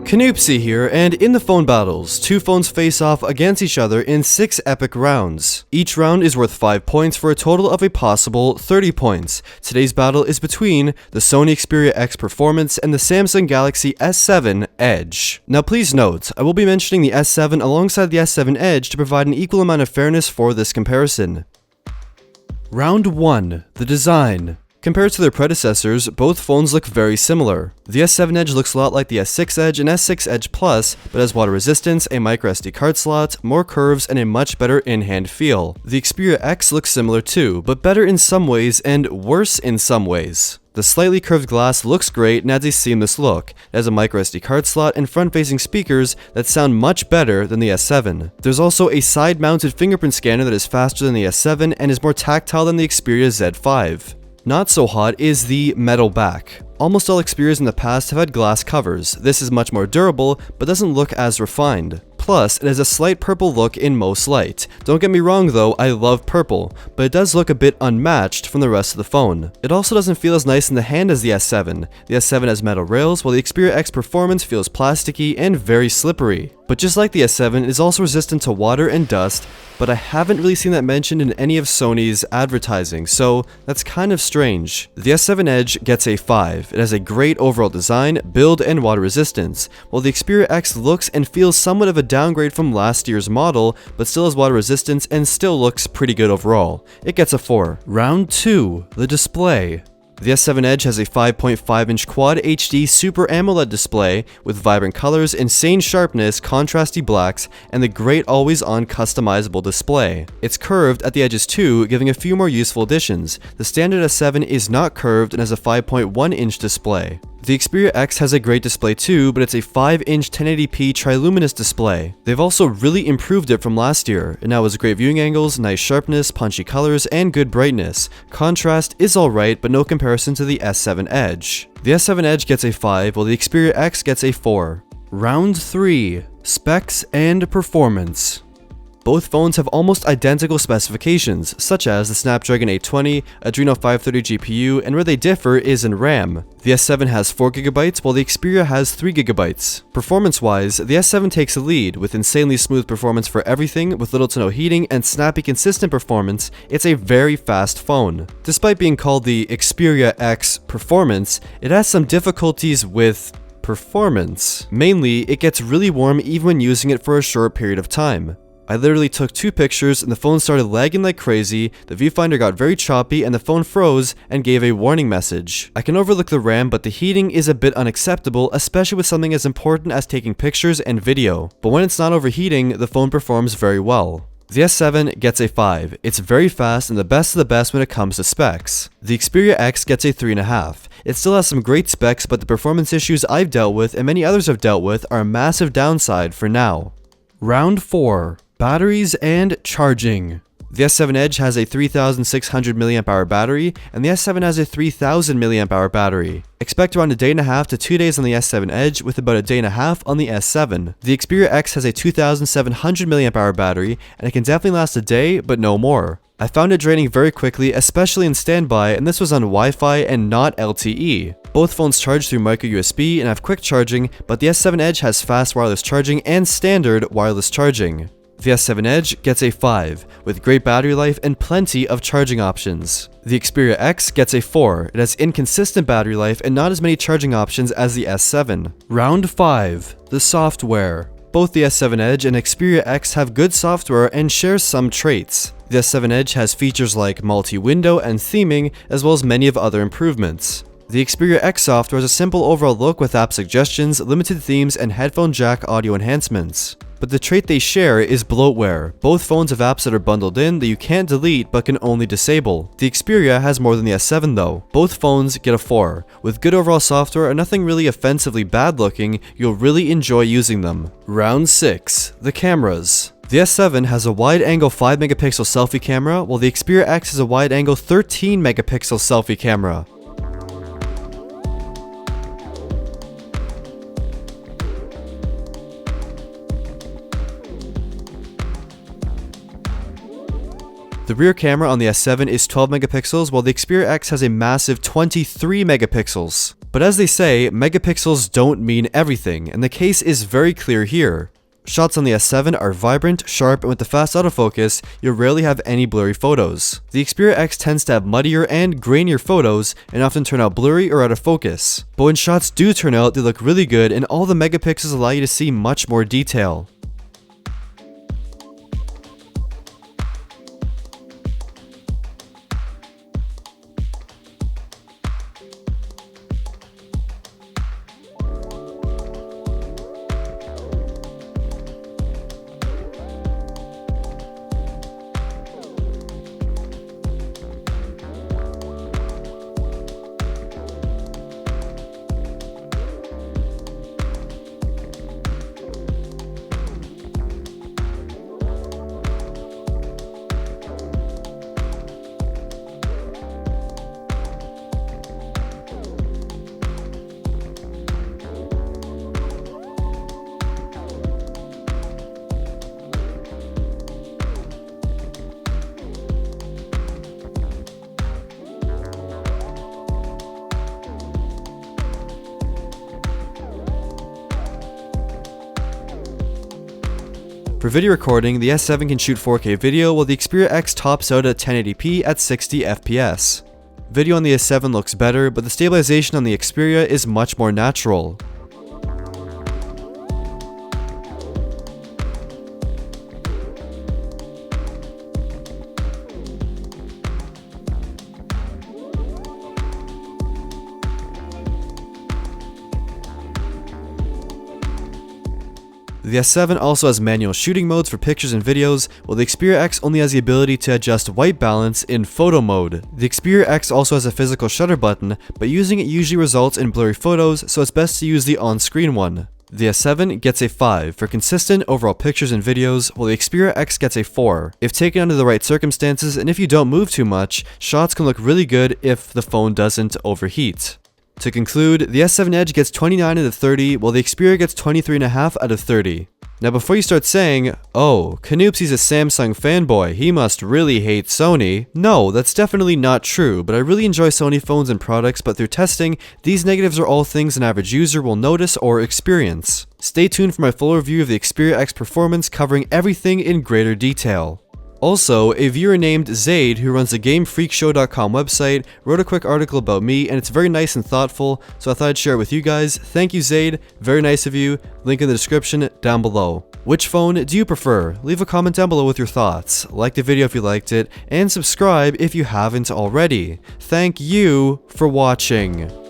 Canoopsy here, and in the phone battles, two phones face off against each other in 6 epic rounds. Each round is worth 5 points for a total of a possible 30 points. Today's battle is between the Sony Xperia X Performance and the Samsung Galaxy S7 Edge. Now please note, I will be mentioning the S7 alongside the S7 Edge to provide an equal amount of fairness for this comparison. Round 1. The design. Compared to their predecessors, both phones look very similar. The S7 Edge looks a lot like the S6 Edge and S6 Edge Plus, but has water resistance, a microSD card slot, more curves, and a much better in-hand feel. The Xperia X looks similar too, but better in some ways and worse in some ways. The slightly curved glass looks great and adds a seamless look. It has a microSD card slot and front-facing speakers that sound much better than the S7. There's also a side-mounted fingerprint scanner that is faster than the S7 and is more tactile than the Xperia Z5. Not so hot is the metal back. Almost all Xperias in the past have had glass covers. This is much more durable, but doesn't look as refined. Plus, it has a slight purple look in most light. Don't get me wrong though, I love purple, but it does look a bit unmatched from the rest of the phone. It also doesn't feel as nice in the hand as the S7. The S7 has metal rails, while the Xperia X Performance feels plasticky and very slippery. But just like the S7, it is also resistant to water and dust, but I haven't really seen that mentioned in any of Sony's advertising, so that's kind of strange. The S7 Edge gets a 5. It has a great overall design, build, and water resistance, while the Xperia X looks and feels somewhat of a downgrade from last year's model, but still has water resistance and still looks pretty good overall. It gets a 4. Round 2. The display. The S7 Edge has a 5.5-inch Quad HD Super AMOLED display with vibrant colors, insane sharpness, contrasty blacks, and the great always-on customizable display. It's curved at the edges too, giving a few more useful additions. The standard S7 is not curved and has a 5.1-inch display. The Xperia X has a great display too, but it's a 5-inch 1080p triluminous display. They've also really improved it from last year. It now has great viewing angles, nice sharpness, punchy colors, and good brightness. Contrast is alright, but no comparison to the S7 Edge. The S7 Edge gets a 5, while the Xperia X gets a 4. Round 3. Specs and performance. Both phones have almost identical specifications, such as the Snapdragon 820, Adreno 530 GPU, and where they differ is in RAM. The S7 has 4GB, while the Xperia has 3GB. Performance-wise, the S7 takes the lead, with insanely smooth performance for everything, with little to no heating, and snappy consistent performance. It's a very fast phone. Despite being called the Xperia X Performance, it has some difficulties with performance. Mainly, it gets really warm even when using it for a short period of time. I literally took 2 pictures and the phone started lagging like crazy, the viewfinder got very choppy, and the phone froze and gave a warning message. I can overlook the RAM, but the heating is a bit unacceptable, especially with something as important as taking pictures and video. But when it's not overheating, the phone performs very well. The S7 gets a 5. It's very fast and the best of the best when it comes to specs. The Xperia X gets a 3.5. It still has some great specs, but the performance issues I've dealt with and many others have dealt with are a massive downside for now. Round 4. Batteries and charging. The S7 Edge has a 3600 mAh battery, and the S7 has a 3000 mAh battery. Expect around a day and a half to 2 days on the S7 Edge, with about a day and a half on the S7. The Xperia X has a 2700 mAh battery, and it can definitely last a day, but no more. I found it draining very quickly, especially in standby, and this was on Wi-Fi and not LTE. Both phones charge through micro USB and have quick charging, but the S7 Edge has fast wireless charging and standard wireless charging. The S7 Edge gets a 5, with great battery life and plenty of charging options. The Xperia X gets a 4, it has inconsistent battery life and not as many charging options as the S7. Round 5. The software. Both the S7 Edge and Xperia X have good software and share some traits. The S7 Edge has features like multi-window and theming, as well as many of other improvements. The Xperia X software has a simple overall look with app suggestions, limited themes, and headphone jack audio enhancements. But the trait they share is bloatware. Both phones have apps that are bundled in that you can't delete but can only disable. The Xperia has more than the S7 though. Both phones get a 4. With good overall software and nothing really offensively bad looking, you'll really enjoy using them. Round 6. The cameras. The S7 has a wide-angle 5-megapixel selfie camera, while the Xperia X has a wide-angle 13-megapixel selfie camera. The rear camera on the S7 is 12 megapixels, while the Xperia X has a massive 23 megapixels. But as they say, megapixels don't mean everything, and the case is very clear here. Shots on the S7 are vibrant, sharp, and with the fast autofocus, you'll rarely have any blurry photos. The Xperia X tends to have muddier and grainier photos, and often turn out blurry or out of focus. But when shots do turn out, they look really good, and all the megapixels allow you to see much more detail. For video recording, the S7 can shoot 4K video, while the Xperia X tops out at 1080p at 60 FPS. Video on the S7 looks better, but the stabilization on the Xperia is much more natural. The S7 also has manual shooting modes for pictures and videos, while the Xperia X only has the ability to adjust white balance in photo mode. The Xperia X also has a physical shutter button, but using it usually results in blurry photos, so it's best to use the on-screen one. The S7 gets a 5 for consistent overall pictures and videos, while the Xperia X gets a 4. If taken under the right circumstances and if you don't move too much, shots can look really good if the phone doesn't overheat. To conclude, the S7 Edge gets 29 out of 30, while the Xperia gets 23.5 out of 30. Now before you start saying, oh, Canoopsy's a Samsung fanboy, he must really hate Sony. No, that's definitely not true, but I really enjoy Sony phones and products, but through testing, these negatives are all things an average user will notice or experience. Stay tuned for my full review of the Xperia X performance, covering everything in greater detail. Also, a viewer named Zaid, who runs the GameFreakShow.com website, wrote a quick article about me, and it's very nice and thoughtful, so I thought I'd share it with you guys. Thank you, Zaid. Very nice of you. Link in the description down below. Which phone do you prefer? Leave a comment down below with your thoughts. Like the video if you liked it, and subscribe if you haven't already. Thank you for watching.